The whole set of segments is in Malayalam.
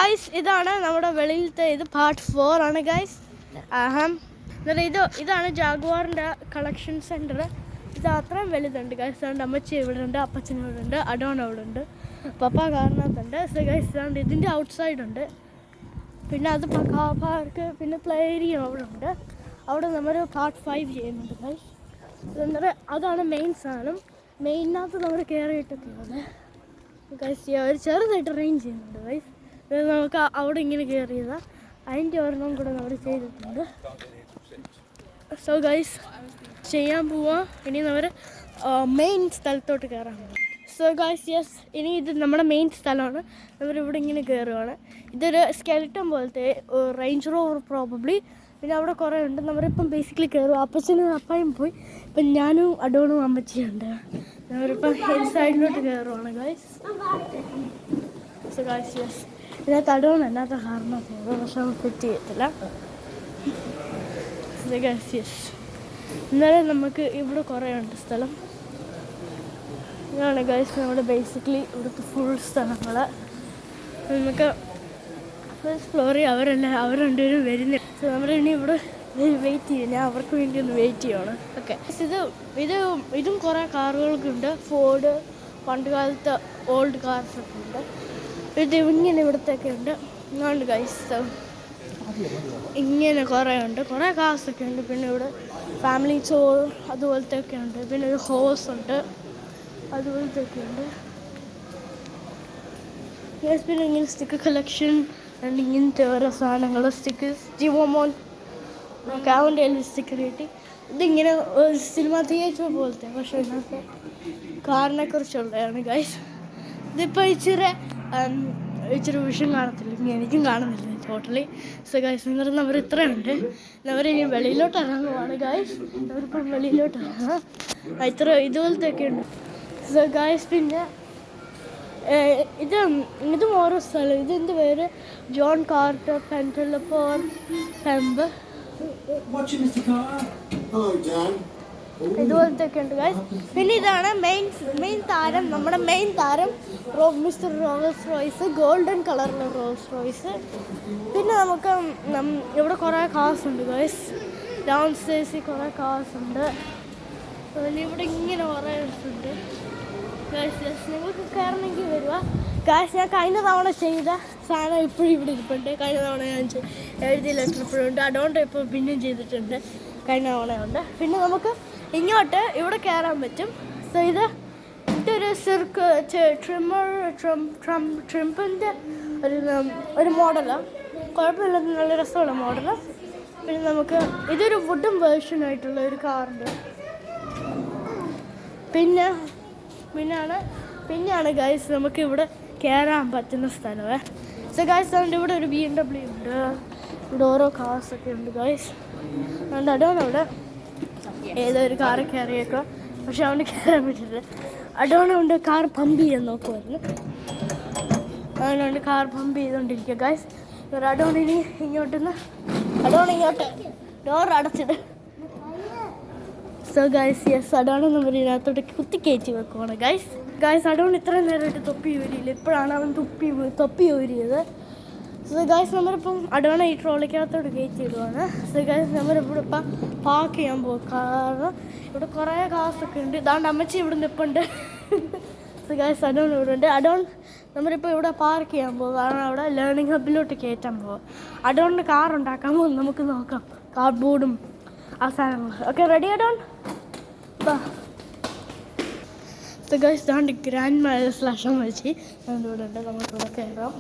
ഗൈസ് ഇതാണ് നമ്മുടെ വെളിയിലത്തെ ഇത് പാർട്ട് 4 ആണ് ഗൈസ്. ഇതാണ് ജാഗ്വാറിൻ്റെ കളക്ഷൻ സെൻറ്റർ. ഇത് അത്രയും വലുതുണ്ട് ഗൈസ്. അതുകൊണ്ട് അമ്മച്ചി ഇവിടെ ഉണ്ട്, അപ്പച്ചൻ ഇവിടെ ഉണ്ട്, അഡോൺ അവിടെ ഉണ്ട്, പപ്പ കാറിനകത്തുണ്ട്. സോ ഗൈസ് ഇതാണ്ട് ഇതിൻ്റെ ഔട്ട്സൈഡ് ഉണ്ട്. പിന്നെ അത് കാർ പാർക്ക്, പിന്നെ പ്ലേ ഏരിയ അവിടെ ഉണ്ട്. അവിടെ നമ്മൾ പാർട്ട് 5 ചെയ്യുന്നുണ്ട് ഗൈസ്. അതാണ് മെയിൻ സാധനം. മെയിനകത്ത് നമ്മൾ കയറിയിട്ടൊക്കെയാണ് ഗൈസ്. ഒരു ചെറുതായിട്ട് റേഞ്ച് ചെയ്യുന്നുണ്ട് ഗൈസ്. നമുക്ക് അവിടെ ഇങ്ങനെ കയറിയതാണ്. അതിൻ്റെ ഒരെണ്ണം കൂടെ നമ്മൾ ചെയ്തിട്ടുണ്ട്. സോ ഗൈസ് ചെയ്യാൻ പോവാം. ഇനി നമ്മൾ മെയിൻ സ്ഥലത്തോട്ട് കയറാൻ പോകും. സോ ഗൈസ് യെസ്, ഇനി ഇത് നമ്മുടെ മെയിൻ സ്ഥലമാണ്. നമ്മളിവിടെ ഇങ്ങനെ കയറുകയാണ്. ഇതൊരു സ്കെൽട്ടൺ പോലത്തെ റേഞ്ച് റോവർ പ്രോബബ്ലി. പിന്നെ അവിടെ കുറേ ഉണ്ട്. നമ്മളിപ്പം ബേസിക്കലി കയറും. അപ്പച്ചനും അപ്പായും പോയി. ഇപ്പം ഞാനും അഡോണും അമ്മച്ചിയുണ്ട്. നമ്മളിപ്പം ഈ സൈഡിലോട്ട് കയറുവാണ് ഗൈസ്. സോ ഗൈസ് യെസ്, ഇതിനകത്ത് അഡോൺ എന്നാത്ത കാരണം പോകും, പക്ഷെ നമുക്ക് ഫിറ്റ് ചെയ്യത്തില്ല. സോ ഗൈസ് യെസ്, എന്നാലും നമുക്ക് ഇവിടെ കുറേ ഉണ്ട് സ്ഥലം. ഇതാണ് ഗൈസ് നമ്മുടെ ബേസിക്കലി ഇവിടുത്തെ ഫുൾ സ്ഥലങ്ങൾ. നമുക്ക് ഫസ്റ്റ് ഫ്ലോറിൽ അവർ രണ്ടുപേരും വരുന്നില്ല. സോ നമ്മളിനി ഇവിടെ വെയിറ്റ് ചെയ്യും. ഞാൻ അവർക്ക് വേണ്ടി ഒന്ന് വെയിറ്റ് ചെയ്യണം. ഓക്കെ, ഇതും കുറേ കാറുകളൊക്കെ ഉണ്ട്. ഫോർഡ്, പണ്ട് കാലത്തെ ഓൾഡ് കാർസൊക്കെ ഉണ്ട്. ഇത് ഇങ്ങനെ ഇവിടത്തെയൊക്കെ ഉണ്ട്. ഇങ്ങോട്ട് ഗൈസ് ഇങ്ങനെ കുറേ ഉണ്ട്, കുറേ കാർസൊക്കെ ഉണ്ട്. പിന്നെ ഇവിടെ ഫാമിലി ചോർ അതുപോലത്തെ ഒക്കെ ഉണ്ട്. പിന്നെ ഒരു ഹോസ് ഉണ്ട്, അതുപോലത്തെ ഒക്കെ ഉണ്ട്. പിന്നെ ഇങ്ങനെ സ്റ്റിക്കർ കളക്ഷൻ ആൻഡ് ഇങ്ങനത്തെ ഓരോ സാധനങ്ങൾ, സ്റ്റിക്കേഴ്സ്, ജിവോമോൻ ഒക്കെ അവൻ്റെ സ്റ്റിക്കർ കിട്ടി. ഇതിങ്ങനെ സിനിമ തിയേറ്റർ പോലത്തെ, പക്ഷേ ഇതിനകത്ത് കാറിനെ കുറിച്ചുള്ളതാണ് ഗൈസ്. ഇതിപ്പോൾ ഇച്ചിരി വിഷം കാണത്തില്ല, എനിക്കും കാണുന്നില്ല ടോട്ടലി. സോ ഗൈസ് എന്നിട്ട് അവർ ഇത്രയുണ്ട്. ഇനി വെളിയിലോട്ട് ഇറങ്ങുവാണ് ഗൈസ്. അവരിപ്പം വെളിയിലോട്ട് ഇറങ്ങാം. ഇതുപോലത്തെ ഒക്കെ ഉണ്ട്. സോ ഗൈസ് പിന്നെ ഇതും ഓരോ സ്ഥലം. ഇതിൻ്റെ പേര് ജോൺ കാർട്ടർ പെൻറ്റലപ്പോൾ പെമ്പ്, ഇതുപോലത്തെ ഒക്കെ ഉണ്ട് ഗൈസ്. പിന്നെ ഇതാണ് മെയിൻ താരം, നമ്മുടെ മെയിൻ താരം മിസ്റ്റർ റോൾസ് റോയ്സ്, ഗോൾഡൻ കളറിലുള്ള റോൾസ് റോയ്സ്. പിന്നെ നമുക്ക് ഇവിടെ കുറേ കാർസ് ഉണ്ട് ഗൈസ്. ഡൗൺ സ്റ്റേഴ്സിൽ കുറേ കാർസ് ഉണ്ട്. ഇവിടെ ഇങ്ങനെ കുറേ ഉണ്ട് ഗൈസ്. നിങ്ങൾക്ക് കയറണമെങ്കിൽ വരിക ഗൈസ്. ഞാൻ കഴിഞ്ഞ തവണ ചെയ്ത സാധനം ഇപ്പോഴും ഇവിടെ ഇരിപ്പുണ്ട്. കഴിഞ്ഞ തവണ ഞാൻ എഴുതിയ ലെറ്റർ ഇപ്പോഴും ഉണ്ട്. അതുകൊണ്ട് ഇപ്പോൾ പിന്നെയും ചെയ്തിട്ടുണ്ട്, കഴിഞ്ഞ തവണയുണ്ട്. പിന്നെ നമുക്ക് ഇങ്ങോട്ട് ഇവിടെ കയറാൻ പറ്റും. സോ ഇതൊരു ട്രിമ്പിൻ്റെ ഒരു മോഡലാണ്. കുഴപ്പമില്ല, നല്ല രസമുള്ള മോഡല്. പിന്നെ നമുക്ക് ഇതൊരു വുഡൻ വേർഷനായിട്ടുള്ള ഒരു കാറുണ്ട്. പിന്നെയാണ് ഗൈസ് നമുക്ക് ഇവിടെ കയറാൻ പറ്റുന്ന സ്ഥലമേ. സോ ഗൈസ് അതുകൊണ്ട് ഇവിടെ ഒരു BMW ഉണ്ട്. ഇവിടെ ഓരോ കാർസൊക്കെ ഉണ്ട് ഗൈസ്. അതുകൊണ്ട് അഡോൺ അവിടെ ഏതോ ഒരു കാറ് കയറിയേക്കുക, പക്ഷെ അവന് കയറാൻ പറ്റില്ല. അഡോൺ കൊണ്ട് കാർ പമ്പ് ചെയ്യാൻ നോക്കുമായിരുന്നു. അതുകൊണ്ട് കാർ പമ്പ് ചെയ്തുകൊണ്ടിരിക്കുക ഗൈസ്. അഡോണിനി ഇങ്ങോട്ട് ഡോർ അടച്ചിട്ട്. സോ ഗൈസ് യെസ്, അഡോൺ നമ്മൾ ഇതിനകത്തോട്ട് കുത്തിക്കയറ്റി വെക്കുവാണ് ഗൈസ്. അഡോൺ ഇത്രയും നേരമായിട്ട് തൊപ്പി ഊരിയില്ല, ഇപ്പോഴാണ് അവൻ തൊപ്പി ഊരിയത്. സോ ഗൈസ് നമ്മളിപ്പം അഡോണ ഈ ട്രോളിക്കകത്തോട്ട് കയറ്റി ഇടുവാണ്. സോ ഗൈസ് നമ്മളിവിടെ ഇപ്പം പാർക്ക് ചെയ്യാൻ പോകും. കാരണം ഇവിടെ കുറേ കാസൊക്കെ ഉണ്ട്. ഇതാണ്ട് അമ്മച്ചി ഇവിടെ നിൽപ്പുണ്ട്. സോ ഗൈസ് അഡോൺ ഇവിടെ ഉണ്ട്. അഡോൺ നമ്മളിപ്പോൾ ഇവിടെ പാർക്ക് ചെയ്യാൻ പോകും. കാരണം അവിടെ ലേണിംഗ് ഹബിലോട്ട് കയറ്റാൻ പോകും. അഡോണിന് കാർ ഉണ്ടാക്കാൻ പോകും. നമുക്ക് നോക്കാം, കാർഡ്ബോർഡും ആ സാധനങ്ങൾ. Okay, ready adorn? So guys ഇതാണ്ട് ഗ്രാൻഡ് മാരേജ് അമ്മച്ചി ഇവിടെ ഉണ്ട്. നമുക്കിവിടെ കയറാം.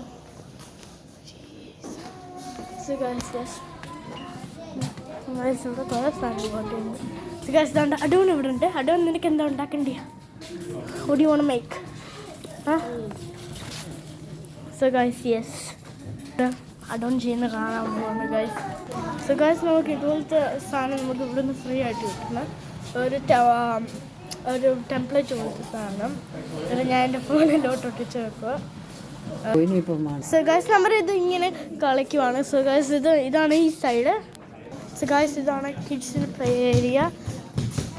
സോ ഗൈസ് യെസ്, ഇവിടെ കുറേ സാധനങ്ങളുണ്ട്. സോ ഗൈസ് ഇതാണ്ട് അഡോൺ ഇവിടെ ഉണ്ട്. അഡോൺ നിനക്ക് എന്താ ഉണ്ടാക്കേണ്ടി? What do you want to make? So guys yes, adorn ചെയ്യുന്ന കാണാൻ പോകുന്നു ഗൈസ്. സോ ഗൈസ് നമുക്ക് ഇതുപോലത്തെ സാധനം നമുക്ക് ഇവിടെ നിന്ന് ഫ്രീ ആയിട്ട് കിട്ടുന്ന ഒരു ടെംപ്ലേറ്റ് പോലത്തെ സാധനം. ഞാൻ എൻ്റെ ഫോണിലോട്ട് ഒട്ടിച്ച് വെക്കുക. സോ ഗൈസ് നമ്മൾ ഇത് ഇങ്ങനെ കളിക്കുവാണ്. സോ ഗൈസ് ഇതാണ് ഈ സൈഡ്. സോ ഗൈസ് ഇതാണ് കിഡ്സിൻ്റെ പ്ലേ ഏരിയ.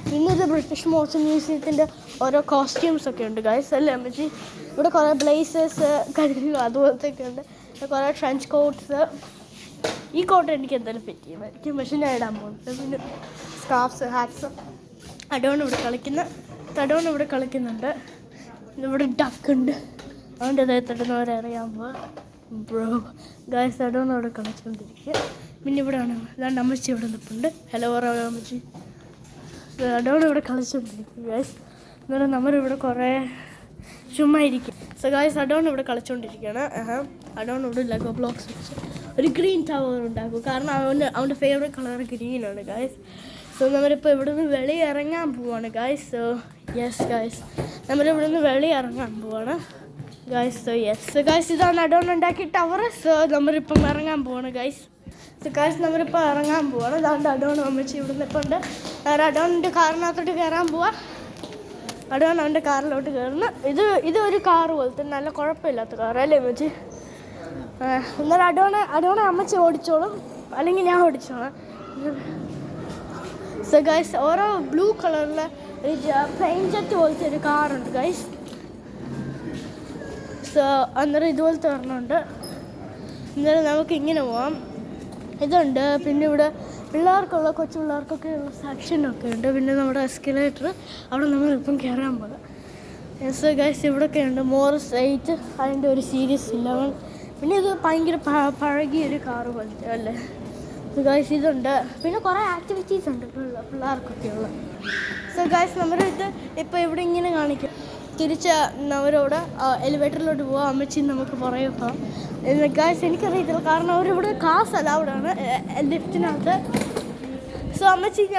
പിന്നെ ഇത് ബ്രിട്ടീഷ് മ്യൂസിയത്തിൻ്റെ ഓരോ കോസ്റ്റ്യൂംസ് ഒക്കെ ഉണ്ട് ഗൈസ്, അല്ലേ അമ്മച്ചി? ഇവിടെ കുറേ ബ്ലേസേഴ്സ്, കഴുകുക അതുപോലത്തെ ഒക്കെ ഉണ്ട്. കുറേ ട്രെഞ്ച് കോട്ട്സ്. ഈ കോട്ട് എനിക്ക് എന്തായാലും പറ്റിയും പക്ഷേ ഞാൻ ഇടാൻ പോകുന്നത്. പിന്നെ സ്കാർഫ്സ്, ഹാറ്റ്സ്. അഡോൺ ഇവിടെ കളിക്കുന്നുണ്ട്. ഇവിടെ ഡക്കുണ്ട്, അവൻ്റെ ദേഹത്തിടുന്നവരറിയാൻ പോവാ. ബ്രോ ഗൈസ്, അഡോൺ അവിടെ കളിച്ചുകൊണ്ടിരിക്കുക. പിന്നെ ഇവിടെയാണ് ഇതാണ്ട് അമ്മച്ചി ഇവിടെ നിൽപ്പുണ്ട്. ഹലോ പറയാം അമ്മച്ചി. അഡോൺ ഇവിടെ കളിച്ചുകൊണ്ടിരിക്കും ഗൈസ്. എന്നാലും നമ്മളിവിടെ കുറേ ചുമ്മാ ഇരിക്കും. സോ ഗൈസ്, അഡോൺ ഇവിടെ കളിച്ചുകൊണ്ടിരിക്കുകയാണ്. അഡോൺ ഇവിടെ ലെഗോ ബ്ലോക്സ് വെച്ച് ഒരു ഗ്രീൻ ടവർ ഉണ്ടാക്കും. കാരണം അവൻ്റെ ഫേവറേറ്റ് കളർ ഗ്രീനാണ് ഗൈസ്. സോ നമ്മളിപ്പോൾ ഇവിടെ നിന്ന് വെളിയിറങ്ങാൻ പോവാണ് ഗൈസ്. സോ യെസ് ഗൈസ്, നമ്മളിവിടെ നിന്ന് വെളിയിറങ്ങാൻ പോവാണ് ഗൈസ്. സോ യെസ് ഗൈസ്, ഇതാണ് അഡോൺ ഉണ്ടാക്കിയ ടവർ. സോ നമ്മളിപ്പം ഇറങ്ങാൻ പോവാണ് ഗൈസ്. സോ ഗൈസ്, നമ്മളിപ്പോൾ ഇറങ്ങാൻ പോവാണ്. അതാണ്ട് അഡോൺ അമ്മച്ചി ഇവിടെ നിൽപ്പുണ്ട്. അഡോണിൻ്റെ കാറിനകത്തോട്ട് കയറാൻ പോവാ. അഡോൺ അവൻ്റെ കാറിലോട്ട് കയറുന്നു. ഇത് ഒരു കാറ് പോലത്തെ നല്ല കുഴപ്പമില്ലാത്ത കാറല്ലേ അമ്മച്ചി? എന്നാലും അഡോണെ അമ്മച്ചി ഓടിച്ചോളും, അല്ലെങ്കിൽ ഞാൻ ഓടിച്ചോളാം. സോ ഗൈസ്, ഓരോ ബ്ലൂ കളറിലെ പ്ലെയിൻ ജെറ്റ് പോലത്തെ ഒരു കാറുണ്ട് ഗൈസ്. സോ അന്നേരം ഇതുപോലത്തെ ഒരെണ്ണമുണ്ട്. അന്നേരം നമുക്ക് ഇങ്ങനെ പോവാം. ഇതുണ്ട്. പിന്നെ ഇവിടെ പിള്ളേർക്കുള്ള കൊച്ചു പിള്ളേർക്കൊക്കെ ഉള്ള സെക്ഷനൊക്കെ ഉണ്ട്. പിന്നെ നമ്മുടെ എസ്കലേറ്റർ, അവിടെ നമ്മളിപ്പം കയറാൻ പോകാം. യെസ് ഗൈസ്, ഇവിടെയൊക്കെ ഉണ്ട് മോറിസ് 8, അതിൻ്റെ ഒരു സീരീസ് 11. പിന്നെ ഇത് ഭയങ്കര പഴകിയൊരു കാറ് പോലത്തെ അല്ലേ. ഗൈസ് ഇതുണ്ട്. പിന്നെ കുറേ ആക്ടിവിറ്റീസ് ഉണ്ട് പിള്ളേർക്കൊക്കെയുള്ള. സോ ഗൈസ്, നമ്മളിത് ഇപ്പോൾ ഇവിടെ ഇങ്ങനെ കാണിക്കും. തിരിച്ച് അവരോട് എലിവേറ്ററിലോട്ട് പോകാം. അമ്മച്ചി നമുക്ക് പുറകെ പോകാം. ഗൈസ് എനിക്കറിയത്തില്ല, കാരണം അവരിവിടെ കാസ് അലൗഡാണ് ലിഫ്റ്റിനകത്ത്. സോ അമ്മച്ചി